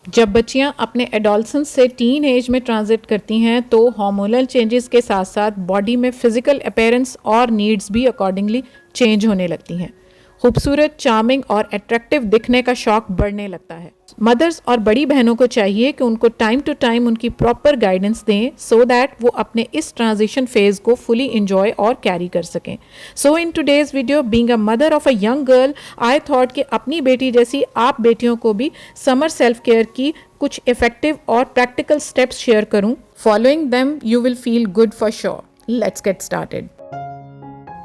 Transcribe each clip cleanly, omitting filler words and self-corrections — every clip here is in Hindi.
जब बच्चियां अपने एडोलसेंस से टीन एज में ट्रांजिट करती हैं तो हार्मोनल चेंजेस के साथ साथ बॉडी में फिजिकल अपीयरेंस और नीड्स भी अकॉर्डिंगली चेंज होने लगती हैं। खूबसूरत, चार्मिंग और अट्रैक्टिव दिखने का शौक बढ़ने लगता है। मदर्स और बड़ी बहनों को चाहिए कि उनको टाइम टू टाइम उनकी प्रॉपर गाइडेंस दें सो दैट वो अपने इस ट्रांजिशन फेज को फुली इंजॉय और कैरी कर सकें। So in today's video, being a mother of a young girl, I thought कि अपनी बेटी जैसी आप बेटियों को भी समर सेल्फ केयर की कुछ इफेक्टिव और प्रैक्टिकल स्टेप्स शेयर करूं। Following them you will feel good for sure. Let's get started.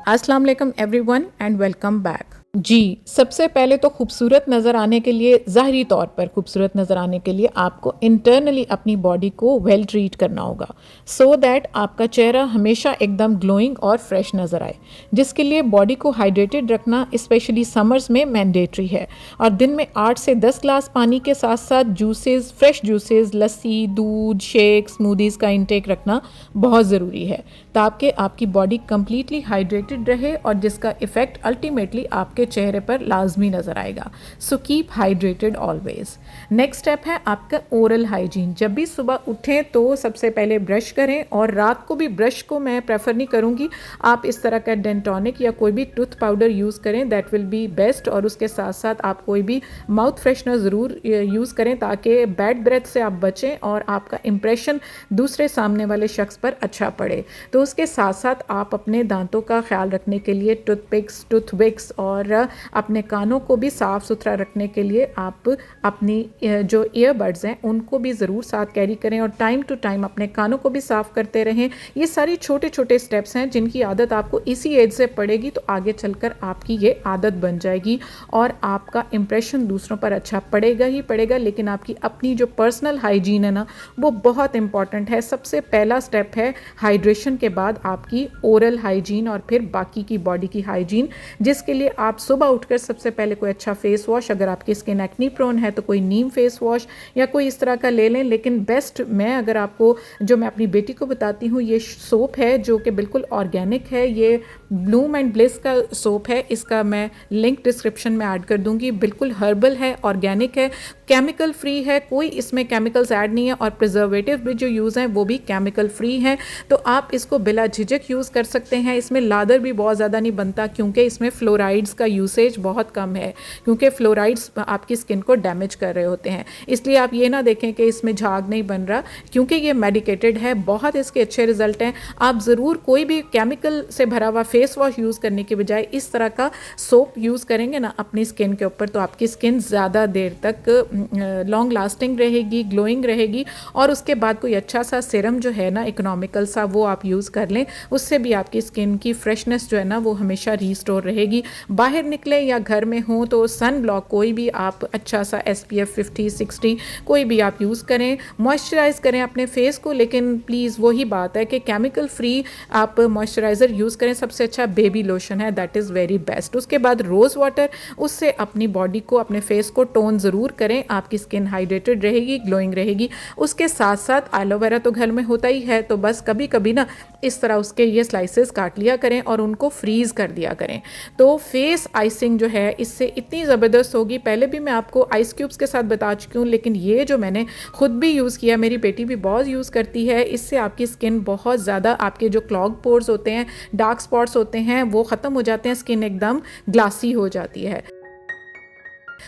अस्सलाम वालेकुम एवरीवन एंड वेलकम बैक। जी, सबसे पहले तो खूबसूरत नज़र आने के लिए, ज़ाहरी तौर पर खूबसूरत नज़र आने के लिए आपको इंटरनली अपनी बॉडी को वेल ट्रीट करना होगा सो दैट आपका चेहरा हमेशा एकदम ग्लोइंग और फ्रेश नज़र आए, जिसके लिए बॉडी को हाइड्रेटेड रखना स्पेशली समर्स में मैंडेटरी है। और दिन में 8 से 10 ग्लास पानी के साथ साथ जूसेस, फ्रेश जूसेस, लस्सी, दूध, शेक, स्मूदीज़ का इंटेक रखना बहुत ज़रूरी है ताकि आपकी बॉडी कंप्लीटली हाइड्रेटेड रहे और जिसका इफ़ेक्ट अल्टीमेटली आपके चेहरे पर लाजमी नजर आएगा। So keep hydrated always. Next step है आपका ओरल हाइजीन। जब भी सुबह उठें तो सबसे पहले ब्रश करें और रात को भी ब्रश को मैं प्रेफर नहीं करूंगी, आप इस तरह का डेंटोनिक या कोई भी टूथ पाउडर यूज़ करें, दैट विल बी बेस्ट। और उसके साथ साथ आप कोई भी माउथ फ्रेशनर ज़रूर यूज़ करें ताकि बैड ब्रेथ से आप बचें और आपका इंप्रेशन दूसरे सामने वाले शख्स पर अच्छा पड़े। तो उसके साथ साथ आप अपने दांतों का ख्याल रखने के लिए टूथपिक्स, टूथविक्स और अपने कानों को भी साफ़ सुथरा रखने के लिए आप अपनी जो ईयरबड्स हैं उनको भी ज़रूर साथ कैरी करें और टाइम टू टाइम अपने कानों को भी साफ़ करते रहें। ये सारी छोटे छोटे स्टेप्स हैं जिनकी आदत आपको इसी एज से पड़ेगी तो आगे चलकर आपकी ये आदत बन जाएगी और आपका इंप्रेशन दूसरों पर अच्छा पड़ेगा ही पड़ेगा। लेकिन आपकी अपनी जो पर्सनल हाइजीन है ना, वो बहुत इंपॉर्टेंट है। सबसे पहला स्टेप है हाइड्रेशन के बाद आपकी ओरल हाइजीन और फिर बाकी की बॉडी की हाइजीन, जिसके लिए आप सुबह उठकर सबसे पहले कोई अच्छा फेस वॉश, अगर आपकी स्किन एक्नी प्रोन है तो कोई नीम फेस वॉश या कोई इस तरह का ले लें। लेकिन बेस्ट मैं अगर आपको जो मैं अपनी बेटी को बताती हूँ, ये सोप है जो कि बिल्कुल ऑर्गेनिक है। ये ब्लूम एंड ब्लिस का सोप है, इसका मैं लिंक डिस्क्रिप्शन में ऐड कर दूंगी। बिल्कुल हर्बल है, ऑर्गेनिक है, केमिकल फ्री है, कोई इसमें केमिकल्स ऐड नहीं है और प्रिजर्वेटिव भी जो यूज़ हैं वो भी केमिकल फ्री हैं। तो आप इसको बिला झिझक यूज़ कर सकते हैं। इसमें लादर भी बहुत ज़्यादा नहीं बनता क्योंकि इसमें फ्लोराइड्स का यूसेज बहुत कम है, क्योंकि फ्लोराइड्स आपकी स्किन को डैमेज कर रहे होते हैं। इसलिए आप ये ना देखें कि इसमें झाग नहीं बन रहा, क्योंकि ये मेडिकेटेड है। बहुत इसके अच्छे रिजल्ट हैं। आप ज़रूर कोई भी केमिकल से भरा हुआ फेस वॉश यूज़ करने के बजाय इस तरह का सोप यूज़ करेंगे ना अपनी स्किन के ऊपर, तो आपकी स्किन ज़्यादा देर तक लॉन्ग लास्टिंग रहेगी, ग्लोइंग रहेगी। और उसके बाद कोई अच्छा सा सीरम जो है ना, इकोनॉमिकल सा, वो आप यूज़ कर लें। उससे भी आपकी स्किन की फ्रेशनेस जो है ना वो हमेशा रीस्टोर रहेगी। बाहर निकले या घर में हो तो सन ब्लॉक कोई भी आप अच्छा सा SPF 50-60 कोई भी आप यूज़ करें। मॉइस्चराइज़ करें अपने फेस को, लेकिन प्लीज़ वही बात है कि केमिकल फ्री आप मॉइस्चराइज़र यूज़ करें। सबसे अच्छा बेबी लोशन है, दैट इज़ वेरी बेस्ट। उसके बाद रोज़ वाटर, उससे अपनी बॉडी को, अपने फेस को टोन ज़रूर करें। आपकी स्किन हाइड्रेटेड रहेगी, ग्लोइंग रहेगी। उसके साथ साथ एलोवेरा तो घर में होता ही है, तो बस कभी कभी ना इस तरह उसके ये स्लाइसेस काट लिया करें और उनको फ्रीज़ कर दिया करें। तो फेस आइसिंग जो है इससे इतनी ज़बरदस्त होगी। पहले भी मैं आपको आइस क्यूब्स के साथ बता चुकी हूँ, लेकिन ये जो मैंने खुद भी यूज़ किया, मेरी बेटी भी बहुत यूज़ करती है, इससे आपकी स्किन बहुत ज़्यादा, आपके जो क्लॉग पोर्स होते हैं, डार्क स्पॉट्स होते हैं, वो ख़त्म हो जाते हैं, स्किन एकदम ग्लासी हो जाती है।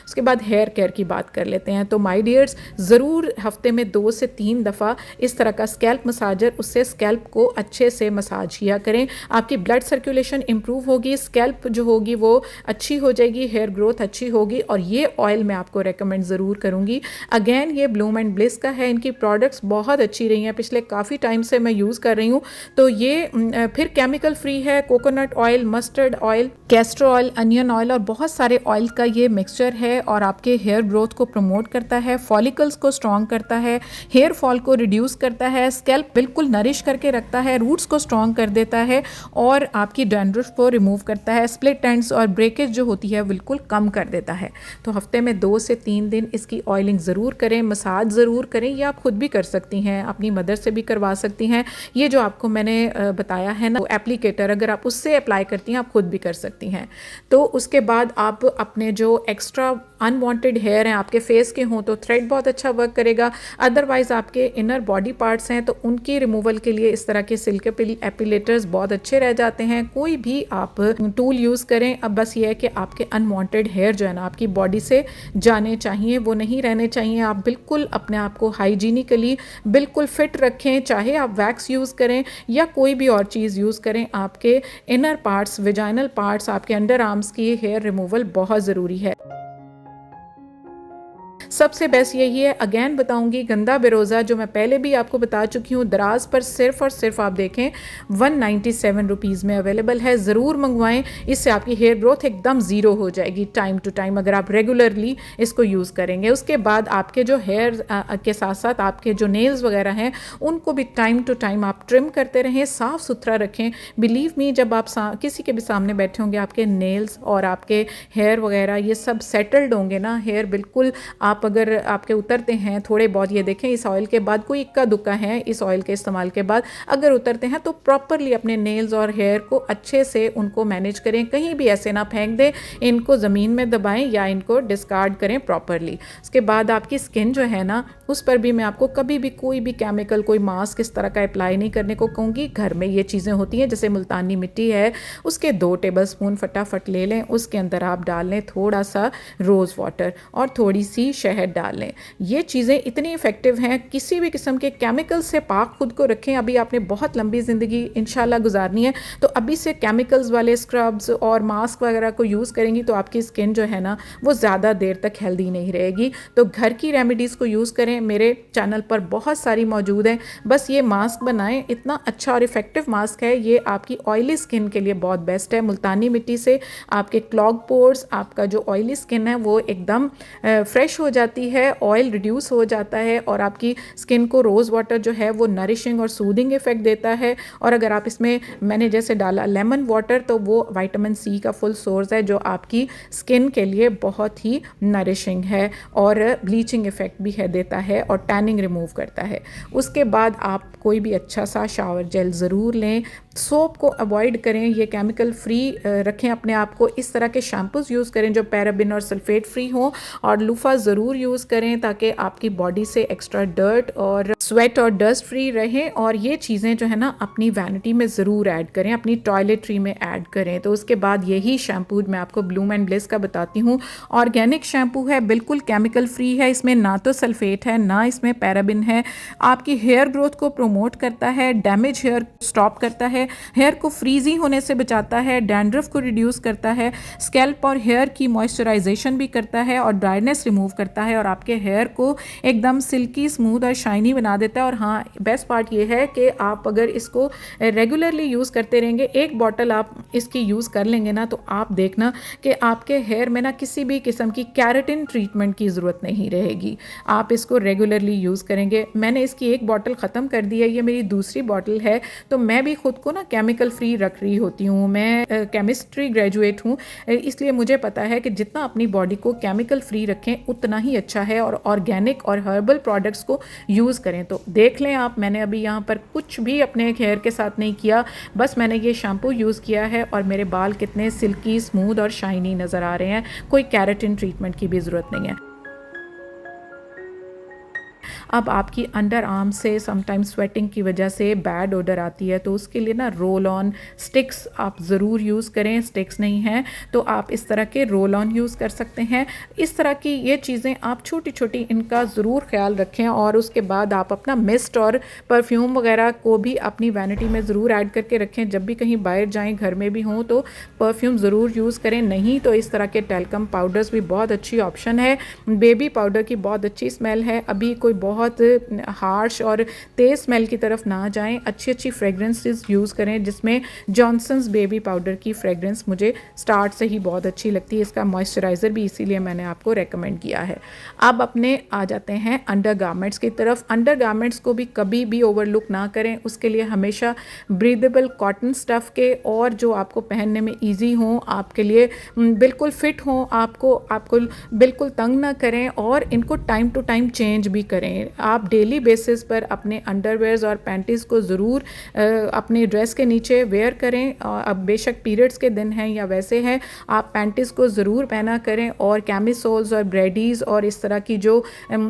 उसके बाद हेयर केयर की बात कर लेते हैं। तो माय डियर्स, ज़रूर हफ्ते में 2 से 3 दफ़ा इस तरह का स्कैल्प मसाजर, उससे स्कैल्प को अच्छे से मसाज किया करें। आपकी ब्लड सर्कुलेशन इंप्रूव होगी, स्कैल्प जो होगी वो अच्छी हो जाएगी, हेयर ग्रोथ अच्छी होगी। और ये ऑयल मैं आपको रेकमेंड ज़रूर करूँगी। अगेन ये ब्लूम एंड ब्लिस का है, इनकी प्रोडक्ट्स बहुत अच्छी रही हैं, पिछले काफ़ी टाइम से मैं यूज़ कर रही हूँ। तो ये फिर केमिकल फ्री है। Coconut oil, mustard oil, castor oil, onion oil और बहुत सारे ऑयल का ये मिक्सचर है और आपके हेयर ग्रोथ को प्रमोट करता है, फॉलिकल्स को स्ट्रॉन्ग करता है, हेयर फॉल को रिड्यूस करता है, स्कैल्प बिल्कुल नरिश करके रखता है, रूट्स को स्ट्रॉन्ग कर देता है और आपकी डैंड्रफ को रिमूव करता है, स्प्लिट एंड्स और ब्रेकेज जो होती है बिल्कुल कम कर देता है। तो हफ्ते में 2 से 3 दिन इसकी ऑयलिंग ज़रूर करें, मसाज ज़रूर करें। ये आप खुद भी कर सकती हैं, अपनी मदर से भी करवा सकती हैं। ये जो आपको मैंने बताया है ना एप्लीकेटर, अगर आप उससे अप्लाई करती हैं आप खुद भी कर सकती हैं। तो उसके बाद आप अपने जो एक्स्ट्रा अनवांटेड हेयर हैं आपके फेस के हों तो थ्रेड बहुत अच्छा वर्क करेगा। अदरवाइज आपके इनर बॉडी पार्ट्स हैं तो उनकी रिमूवल के लिए इस तरह के सिल्क एपिलेटर्स बहुत अच्छे रह जाते हैं। कोई भी आप टूल यूज़ करें, अब बस ये है कि आपके अनवांटेड हेयर जो है ना आपकी बॉडी से जाने चाहिए, वो नहीं रहने चाहिए। आप बिल्कुल अपने आप को हाइजीनिकली बिल्कुल फिट रखें, चाहे आप वैक्स यूज़ करें या कोई भी और चीज़ यूज़ करें। आपके इनर पार्ट्स, विजाइनल पार्ट्स, आपके अंडर आर्म्स की हेयर रिमूवल बहुत ज़रूरी है। सबसे बेस्ट यही है, अगेन बताऊंगी, गंदा बेरोज़ा जो मैं पहले भी आपको बता चुकी हूँ, दराज पर सिर्फ और सिर्फ आप देखें 197 रुपीज़ में अवेलेबल है। ज़रूर मंगवाएं, इससे आपकी हेयर ग्रोथ एकदम ज़ीरो हो जाएगी टाइम टू टाइम अगर आप रेगुलरली इसको यूज़ करेंगे। उसके बाद आपके जो हेयर के साथ साथ आपके जो नेल्स वगैरह हैं उनको भी टाइम टू टाइम आप ट्रिम करते रहें, साफ़ सुथरा रखें। बिलीव मी, जब आप किसी के भी सामने बैठे होंगे आपके नेल्स और आपके हेयर वगैरह ये सब सेटल्ड होंगे ना, हेयर बिल्कुल आप अगर आपके उतरते हैं थोड़े बहुत, ये देखें इस ऑयल के बाद कोई इक्का दुक्का है, इस ऑयल के इस्तेमाल के बाद अगर उतरते हैं तो प्रॉपरली अपने नेल्स और हेयर को अच्छे से उनको मैनेज करें, कहीं भी ऐसे ना फेंक दें, इनको ज़मीन में दबाएं या इनको डिस्कार्ड करें प्रॉपरली। उसके बाद आपकी स्किन जो है ना उस पर भी मैं आपको कभी भी कोई भी केमिकल, कोई मास्क इस तरह का अप्लाई नहीं करने को कहूँगी। घर में ये चीज़ें होती हैं, जैसे मुल्तानी मिट्टी है उसके 2 टेबलस्पून फटाफट ले लें, उसके अंदर आप डाल लें थोड़ा सा रोज़ वाटर और थोड़ी सी शहद डाल लें। ये चीज़ें इतनी इफ़ेक्टिव हैं, किसी भी किस्म के केमिकल से पाक खुद को रखें। अभी आपने बहुत लंबी ज़िंदगी इंशाल्लाह गुजारनी है, तो अभी से केमिकल्स वाले स्क्रब्स और मास्क वगैरह को यूज़ करेंगी तो आपकी स्किन जो है ना वो ज़्यादा देर तक हेल्दी नहीं रहेगी। तो घर की रेमेडीज़ को यूज़ करें, मेरे चैनल पर बहुत सारी मौजूद हैं। बस ये मास्क बनाएं, इतना अच्छा और इफ़ेक्टिव मास्क है ये, आपकी ऑयली स्किन के लिए बहुत बेस्ट है। मुल्तानी मिट्टी से आपके क्लॉग पोर्स, आपका जो ऑयली स्किन है वो एकदम फ्रेश हो जाती है, ऑयल रिड्यूस हो जाता है और आपकी स्किन को रोज़ वाटर जो है वो नरिशिंग और सूदिंग इफ़ेक्ट देता है। और अगर आप इसमें, मैंने जैसे डाला लेमन वाटर, तो वो विटामिन सी का फुल सोर्स है जो आपकी स्किन के लिए बहुत ही नरिशिंग है और ब्लीचिंग इफ़ेक्ट भी है देता है और टैनिंग रिमूव करता है। उसके बाद आप कोई भी अच्छा सा शावर जेल ज़रूर लें। सोप को अवॉइड करें, ये केमिकल फ्री रखें अपने आप को। इस तरह के शैम्पूज़ यूज़ करें जो पैराबिन और सल्फेट फ्री हों, और लूफा ज़रूर यूज़ करें ताकि आपकी बॉडी से एक्स्ट्रा डर्ट और स्वेट और डस्ट फ्री रहें। और ये चीज़ें जो है ना अपनी वैनिटी में ज़रूर ऐड करें, अपनी टॉयलेटरी में ऐड करें। तो उसके बाद यही शैम्पू मैं आपको ब्लूम एंड ब्लिस का बताती हूँ। ऑर्गेनिक शैम्पू है, बिल्कुल केमिकल फ्री है, इसमें ना तो सल्फेट है ना इसमें पैराबिन है। आपकी हेयर ग्रोथ को प्रमोट करता है, डैमेज हेयर स्टॉप करता है, हेयर को फ्रीजी होने से बचाता है, डैंड्रफ को रिड्यूस करता है, स्कैल्प और हेयर की मॉइस्चराइजेशन भी करता है और ड्राइनेस रिमूव करता है और आपके हेयर को एकदम सिल्की, स्मूथ और शाइनी बना देता है। और हाँ, बेस्ट पार्ट ये है कि आप अगर इसको रेगुलरली यूज़ करते रहेंगे, एक बॉटल आप इसकी यूज़ कर लेंगे ना, तो आप देखना कि आपके हेयर में ना किसी भी किस्म की कैरेटिन ट्रीटमेंट की ज़रूरत नहीं रहेगी। आप इसको रेगुलरली यूज़ करेंगे। मैंने इसकी एक बॉटल ख़त्म कर दी है, ये मेरी दूसरी बॉटल है। तो मैं भी खुद को ना केमिकल फ्री रख रही होती हूँ। मैं केमिस्ट्री ग्रेजुएट हूँ, इसलिए मुझे पता है कि जितना अपनी बॉडी को केमिकल फ्री रखें उतना ही अच्छा है, और ऑर्गेनिक और हर्बल प्रोडक्ट्स को यूज़ करें। तो देख लें आप, मैंने अभी यहाँ पर कुछ भी अपने हेयर के साथ नहीं किया, बस मैंने ये शैम्पू यूज़ किया है और मेरे बाल कितने सिल्की, स्मूथ और शाइनी नज़र आ रहे हैं। कोई कैरेटिन ट्रीटमेंट की भी ज़रूरत नहीं है। अब आपकी अंडर आर्म से समटाइम्स स्वेटिंग की वजह से बैड ओडर आती है, तो उसके लिए ना रोल ऑन स्टिक्स आप ज़रूर यूज़ करें। स्टिक्स नहीं हैं तो आप इस तरह के रोल ऑन यूज़ कर सकते हैं। इस तरह की ये चीज़ें आप छोटी छोटी इनका ज़रूर ख्याल रखें। और उसके बाद आप अपना मिस्ट और परफ्यूम वगैरह को भी अपनी वैनिटी में ज़रूर ऐड करके रखें। जब भी कहीं बाहर जाएँ, घर में भी हों, तो परफ्यूम ज़रूर यूज़ करें। नहीं तो इस तरह के टेल्कम पाउडर्स भी बहुत अच्छी ऑप्शन है। बेबी पाउडर की बहुत अच्छी स्मेल है। अभी कोई बहुत हार्श और तेज़ स्मेल की तरफ ना जाएं, अच्छी अच्छी फ्रेगरेंसेस यूज़ करें, जिसमें जॉनसन्स बेबी पाउडर की फ्रेगरेंस मुझे स्टार्ट से ही बहुत अच्छी लगती है। इसका मॉइस्चराइज़र भी इसीलिए मैंने आपको रेकमेंड किया है। अब अपने आ जाते हैं अंडर गारमेंट्स की तरफ। अंडर गारमेंट्स को भी कभी भी ओवरलुक ना करें, उसके लिए हमेशा ब्रीदेबल कॉटन स्टफ़ के और जो आपको पहनने में ईजी हों, आपके लिए बिल्कुल फिट हों, आपको बिल्कुल तंग ना करें, और इनको टाइम टू टाइम चेंज भी करें। करें। आप डेली बेसिस पर अपने अंडरवेयर्स और पैंटीज़ को ज़रूर अपने ड्रेस के नीचे वेयर करें। अब बेशक पीरियड्स के दिन हैं या वैसे हैं, आप पैंटीज़ को ज़रूर पहना करें और कैमिसोल्स और ब्रेडीज़ और इस तरह की जो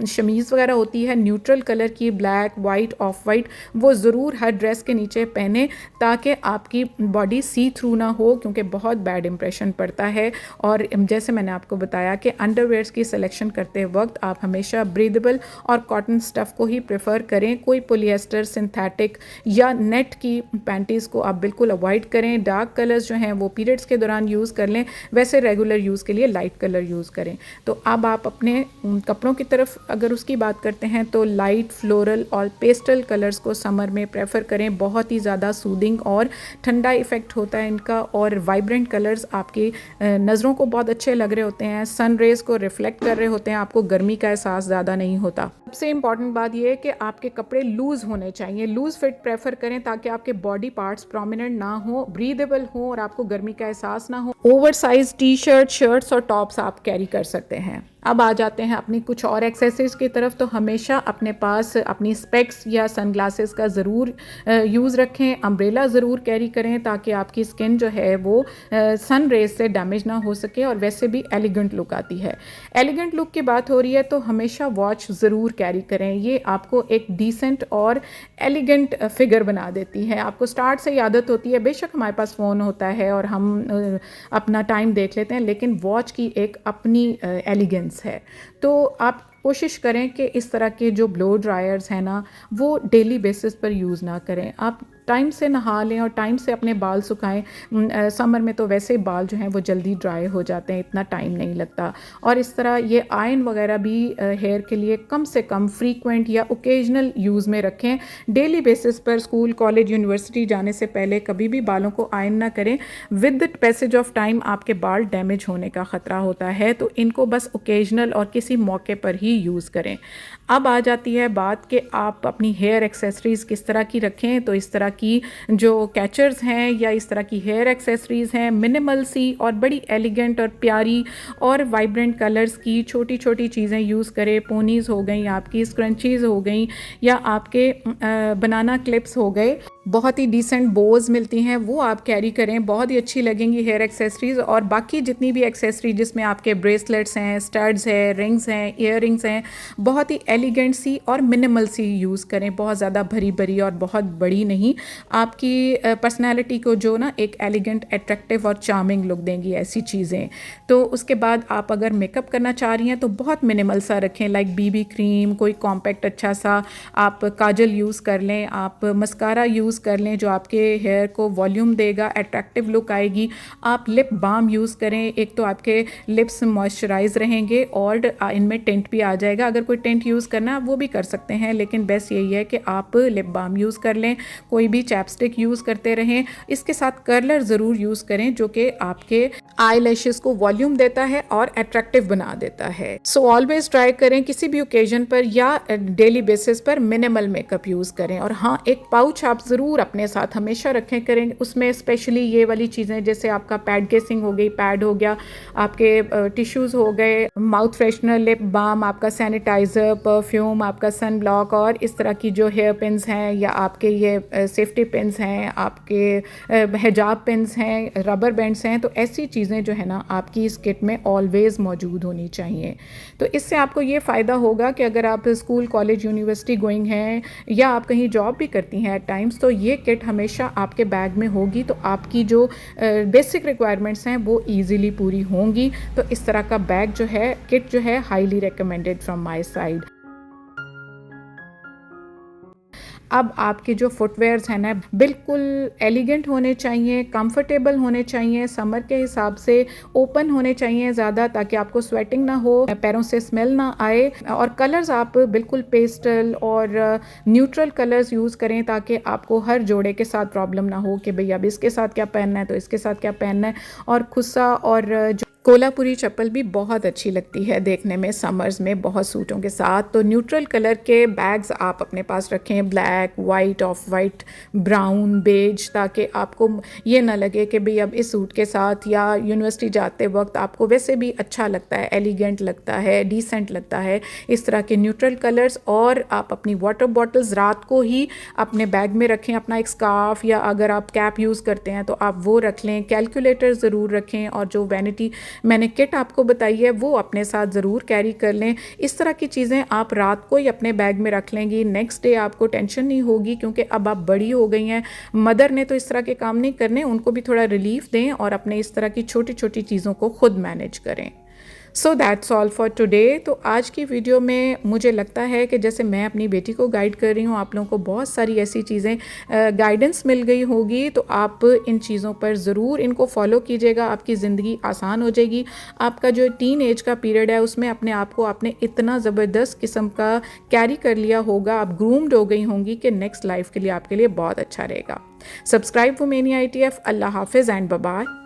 शमीज़ वगैरह होती है न्यूट्रल कलर की, ब्लैक, वाइट, ऑफ वाइट, वो ज़रूर हर ड्रेस के नीचे पहने ताकि आपकी बॉडी सी थ्रू ना हो, क्योंकि बहुत बैड इंप्रेशन पड़ता है। और जैसे मैंने आपको बताया कि अंडरवेयर्स की सिलेक्शन करते वक्त आप हमेशा ब्रीदेबल और कॉटन स्टफ़ को ही प्रेफर करें। कोई पॉलिएस्टर, सिंथेटिक या नेट की पैंटीज़ को आप बिल्कुल अवॉइड करें। डार्क कलर्स जो हैं वो पीरियड्स के दौरान यूज़ कर लें, वैसे रेगुलर यूज़ के लिए लाइट कलर यूज़ करें। तो अब आप अपने कपड़ों की तरफ अगर उसकी बात करते हैं तो लाइट, फ्लोरल और पेस्टल कलर्स को समर में प्रेफर करें। बहुत ही ज़्यादा सूदिंग और ठंडा इफ़ेक्ट होता है इनका, और वाइब्रेंट कलर्स आपकी नज़रों को बहुत अच्छे लग रहे होते हैं, सन रेज़ को रिफ्लेक्ट कर रहे होते हैं, आपको गर्मी का एहसास ज़्यादा नहीं होता। सबसे इम्पॉर्टेंट बात यह है कि आपके कपड़े लूज़ होने चाहिए, लूज़ फिट प्रेफर करें ताकि आपके बॉडी पार्ट्स प्रोमिनेंट ना हो, ब्रीदेबल हो और आपको गर्मी का एहसास ना हो। Over size T shirt, shirts और टॉप्स आप कैरी कर सकते हैं। अब आ जाते हैं अपनी कुछ और एक्सेसरीज़ की तरफ। तो हमेशा अपने पास अपनी स्पेक्स या सनग्लासेस का ज़रूर यूज़ रखें। अम्ब्रेला ज़रूर कैरी करें ताकि आपकी स्किन जो है वो सन रेज से डैमेज ना हो सके और वैसे भी एलिगेंट लुक आती है। एलिगेंट लुक की बात हो रही है तो हमेशा वॉच ज़रूर कैरी करें। ये आपको एक डिसेंट और एलिगेंट फिगर बना देती है। आपको स्टार्ट से ही आदत होती है, बेशक हमारे पास फ़ोन होता है और हम अपना टाइम देख लेते हैं, लेकिन वॉच की एक अपनी एलिगेंस है। तो आप कोशिश करें कि इस तरह के जो ब्लो ड्रायर्स हैं ना वो डेली बेसिस पर यूज़ ना करें। आप टाइम से नहा लें और टाइम से अपने बाल सुखाएं। समर में तो वैसे बाल जो हैं वो जल्दी ड्राई हो जाते हैं, इतना टाइम नहीं लगता। और इस तरह ये आयरन वगैरह भी हेयर के लिए कम से कम फ्रीक्वेंट या ओकेजनल यूज़ में रखें। डेली बेसिस पर स्कूल, कॉलेज, यूनिवर्सिटी जाने से पहले कभी भी बालों को आयरन ना करें। With the passage of time आपके बाल डैमेज होने का ख़तरा होता है, तो इनको बस ओकेजनल और किसी मौके पर ही यूज़ करें। अब आ जाती है बात कि आप अपनी हेयर एक्सेसरीज़ किस तरह की रखें। तो इस तरह की जो कैचर्स हैं या इस तरह की हेयर एक्सेसरीज़ हैं, मिनिमल सी और बड़ी एलिगेंट और प्यारी और वाइब्रेंट कलर्स की छोटी छोटी चीज़ें यूज़ करें। पोनीज़ हो गई, आपकी स्क्रंचीज़ हो गई या आपके बनाना क्लिप्स हो गए, बहुत ही डिसेंट बोज मिलती हैं, वो आप कैरी करें, बहुत ही अच्छी लगेंगी हेयर एक्सेसरीज़। और बाकी जितनी भी एक्सेसरी जिसमें आपके ब्रेसलेट्स हैं, स्टड्स हैं, रिंग्स हैं, ईयर रिंग्स हैं, बहुत ही एलिगेंट सी और मिनिमल सी यूज़ करें, बहुत ज़्यादा भरी भरी और बहुत बड़ी नहीं। आपकी पर्सनैलिटी को जो ना एक एलिगेंट, अट्रैक्टिव और चार्मिंग लुक देंगी ऐसी चीज़ें। तो उसके बाद आप अगर मेकअप करना चाह रही हैं तो बहुत मिनिमल सा रखें, लाइक बीबी क्रीम, कोई कॉम्पैक्ट अच्छा सा आप काजल यूज़ कर लें, आप मस्कारा यूज़ कर लें जो आपके हेयर को वॉल्यूम देगा, अट्रैक्टिव लुक आएगी। आप लिप बाम यूज़ करें, एक तो आपके लिप्स मॉइस्चराइज रहेंगे और इनमें टेंट भी आ जाएगा। अगर कोई टेंट यूज़ करना है आप वो भी कर सकते हैं, लेकिन बेस्ट यही है कि आप लिप बाम यूज़ कर लें, कोई भी चैपस्टिक यूज़ करते रहें। इसके साथ कर्लर ज़रूर यूज़ करें जो कि आपके आई लैशेज़ को वॉल्यूम देता है और अट्रैक्टिव बना देता है। सो ऑलवेज ट्राई करें किसी भी ओकेजन पर या डेली बेसिस पर मिनिमल मेकअप यूज़ करें। और हाँ, एक पाउच आप ज़रूर अपने साथ हमेशा रखें करें, उसमें स्पेशली ये वाली चीज़ें जैसे आपका पैड केसिंग हो गई, पैड हो गया, आपके टिश्यूज़ हो गए, माउथ फ्रेशनर, लिप बाम, आपका सैनिटाइज़र, परफ्यूम, आपका सन ब्लॉक और इस तरह की जो हेयर पिन्स हैं या आपके ये सेफ्टी पिन्स हैं, आपके हिजाब पिन्स हैं, रबर बैंड्स हैं, तो ऐसी चीज़ें जो है ना आपकी इस किट में ऑलवेज़ मौजूद होनी चाहिए। तो इससे आपको ये फ़ायदा होगा कि अगर आप स्कूल, कॉलेज, यूनिवर्सिटी गोइंग हैं या आप कहीं जॉब भी करती हैं एट टाइम्स, तो ये किट हमेशा आपके बैग में होगी, तो आपकी जो बेसिक रिक्वायरमेंट्स हैं वो ईज़िली पूरी होंगी। तो इस तरह का बैग जो है, किट जो है, highly recommended from my side. अब आपके जो फुटवेयर्स हैं ना बिल्कुल एलिगेंट होने चाहिए, कंफर्टेबल होने चाहिए, समर के हिसाब से ओपन होने चाहिए ज़्यादा ताकि आपको स्वेटिंग ना हो, पैरों से स्मेल ना आए। और कलर्स आप बिल्कुल पेस्टल और न्यूट्रल कलर्स यूज़ करें ताकि आपको हर जोड़े के साथ प्रॉब्लम ना हो कि भई अब इसके साथ क्या पहनना है तो इसके साथ क्या पहनना है। और खुस्सा और जो कोल्हापुरी चप्पल भी बहुत अच्छी लगती है देखने में, समर्स में बहुत सूटों के साथ। तो न्यूट्रल कलर के बैग्स आप अपने पास रखें, black, white, off white, brown, beige, ताकि आपको ये ना लगे कि भाई अब इस सूट के साथ या यूनिवर्सिटी जाते वक्त आपको वैसे भी अच्छा लगता है, एलिगेंट लगता है, डिसेंट लगता है। इस तरह के न्यूट्रल कलर्स। और आप अपनी वाटर बॉटल्स रात को ही अपने बैग में रखें, अपना एक स्कार्फ या अगर आप कैप यूज़ करते हैं तो आप वो रख लें। कैलकुलेटर ज़रूर रखें और जो वैनिटी मैंने किट आपको बताई है वो अपने साथ ज़रूर कैरी कर लें। इस तरह की चीज़ें आप रात को ही अपने बैग में रख लेंगी, नेक्स्ट डे आपको टेंशन नहीं होगी, क्योंकि अब आप बड़ी हो गई हैं। मदर ने तो इस तरह के काम नहीं करने, उनको भी थोड़ा रिलीफ दें और अपने इस तरह की छोटी छोटी चीज़ों को खुद मैनेज करें। So that's all for today. तो आज की वीडियो में मुझे लगता है कि जैसे मैं अपनी बेटी को गाइड कर रही हूँ, आप लोगों को बहुत सारी ऐसी चीज़ें गाइडेंस मिल गई होगी। तो आप इन चीज़ों पर ज़रूर इनको फॉलो कीजिएगा, आपकी ज़िंदगी आसान हो जाएगी। आपका जो टीन एज का पीरियड है उसमें अपने आप को आपने इतना ज़बरदस्त किस्म का कैरी कर लिया होगा, आप ग्रूम्ड हो गई होंगी कि नेक्स्ट लाइफ के लिए आपके लिए बहुत अच्छा रहेगा। Subscribe वुमेनिया ITF। अल्लाह हाफिज़ एंड बाय बाय।